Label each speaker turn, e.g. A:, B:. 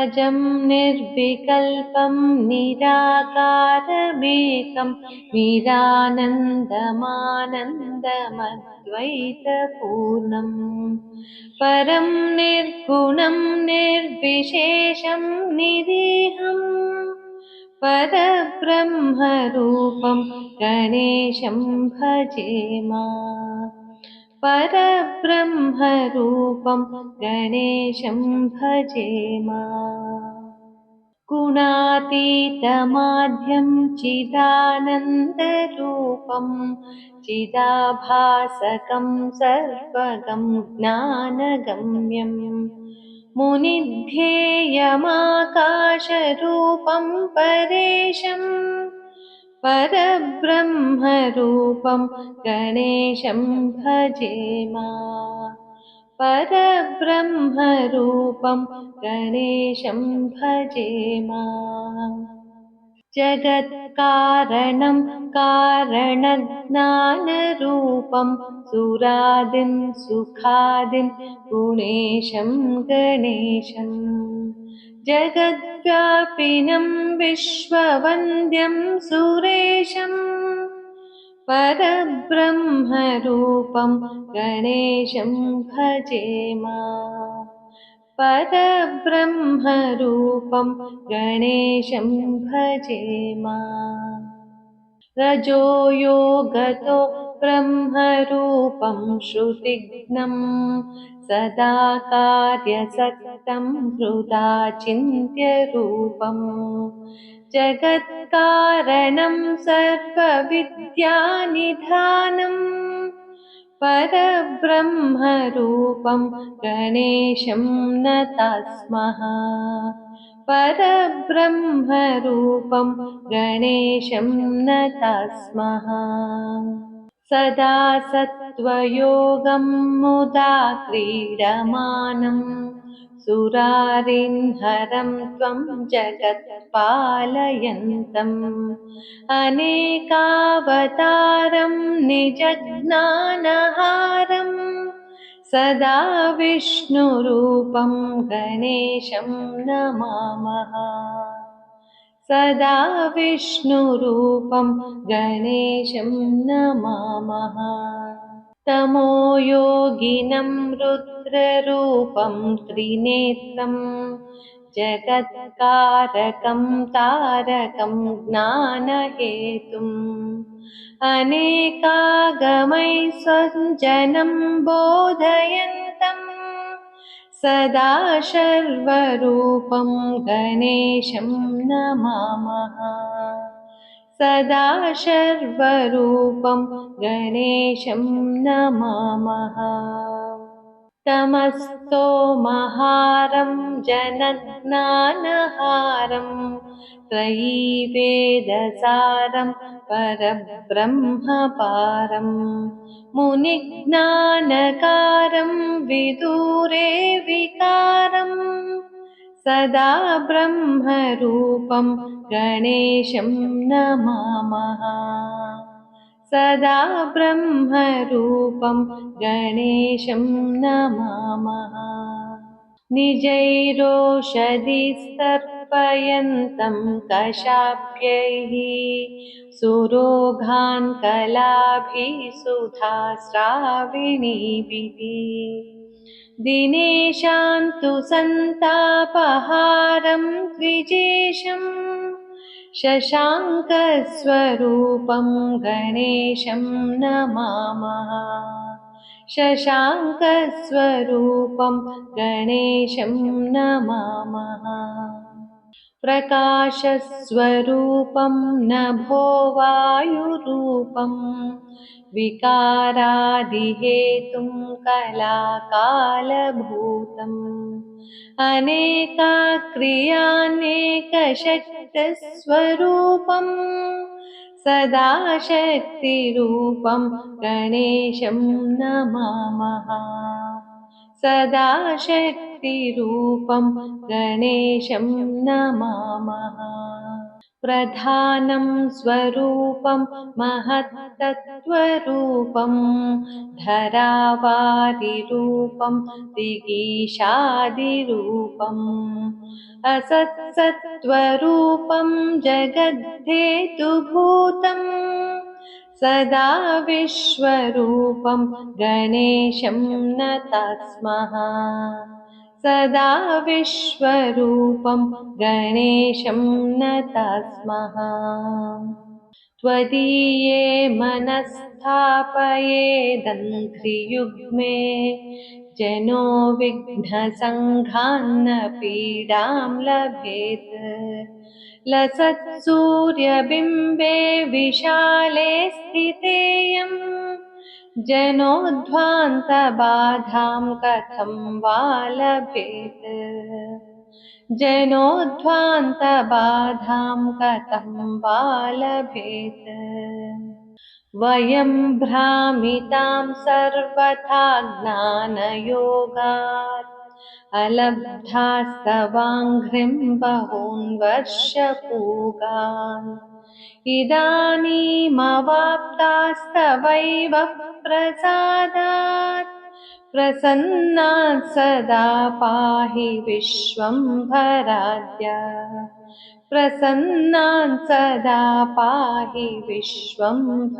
A: अजं निर्विकल्पं निराकारमेकं निरानन्दमानन्दमद्वैतपूर्णम् परं निर्गुणं निर्विशेषं निरीहम् परब्रह्मरूपं गणेशं भजेमा परब्रह्मरूपं गणेशं भजेमा गुणातीतमाद्यं चिदानन्दरूपं चिदाभासकं सर्वगं ज्ञानगम्यं मुनिध्येयमाकाशरूपं परेशं परब्रह्मरूपं गणेशं भजेमा परब्रह्मरूपं गणेशं भजेमा जगत्कारणं कारणज्ञानरूपं सुरादिं सुखादिं गुणेशं गणेशं जगद्व्यापिनं विश्ववन्द्यं सुरेशं परब्रह्मरूपं गणेशं भजेमा परब्रह्मरूपं गणेशं भजेमा रजो योगतो ब्रह्मरूपं श्रुतिघ्नं सदा कार्यसक्तं हृदा चिन्त्यरूपं जगत्कारणं सर्वविद्यानिधानं परब्रह्मरूपं गणेशं नतास्मः परब्रह्मरूपं गणेशं नतास्मः सदा सत्त्वयोगं मुदा क्रीडमानं सुरारिन्हरं त्वं जगत्पालयन्तम् अनेकावतारं निजज्ञानहारं सदा विष्णुरूपं गणेशं नमामः सदा विष्णुरूपं गणेशं नमामः तमोयोगिनं रुद्ररूपं त्रिनेत्रं जगत्कारकं तारकं ज्ञानहेतुम् अनेकागमैः स्वजनं बोधयन्तं सदा शर्वरूपं गणेशं नमामः सदा शर्वरूपं गणेशं नमामः तमस्तोमहारं जनज्ञानहारं त्रयीवेदसारं परब्रह्मपारं मुनिज्ञानकारं विदुरे विकारं सदा ब्रह्मरूपं गणेशं नमामः सदा ब्रह्मरूपं गणेशं नमामः निजैरोषधिस्तर्पयन्तं कशाप्यैः सुरोगान् कलाभिः सुधास्राविणीभिः दिनेशान्तु सन्तापहारं द्विजेशं शशाङ्कस्वरूपं गणेशं नमामः शशाङ्कस्वरूपं गणेशं नमामः प्रकाशस्वरूपं नभो वायुरूपं विकारादिहेतुं कलाकालभूतम् अनेकाक्रियानेकशक्तिस्वरूपं सदा शक्तिरूपं गणेशं नमामः सदा शक्तिरूपं गणेशं नमामः प्रधानं स्वरूपं महत्तत्त्वरूपं धरावारिरूपं दिगीशादिरूपम् असत्सत्त्वरूपं जगद्धेतुभूतम् सदा विश्वरूपं गणेशं नताः स्मः सदा विश्वरूपं गणेशं नताः स्मः त्वदीये मनस्स्थापयेदङ्घ्रियुग्मे जनो विघ्नसङ्घान्न पीडां लभेत् लसत्सूर्यबिम्बे विशाले स्थितेयम् जनोध्वान्तबाधां कथं वा लभेत् जनोध्वान्तबाधां कथं वा लभेत् वयं भ्रामितां सर्वथा ज्ञानयोगात् अलब्धास्तवाङ्घ्रिं बहून् वर्षपूगान् इदानीमवाप्तास्तवैव प्रसादात् प्रसन्नात् सदा पाहि विश्वम्भराद्य प्रसन्नान् सदा पाहि विश्वम्भराध्या।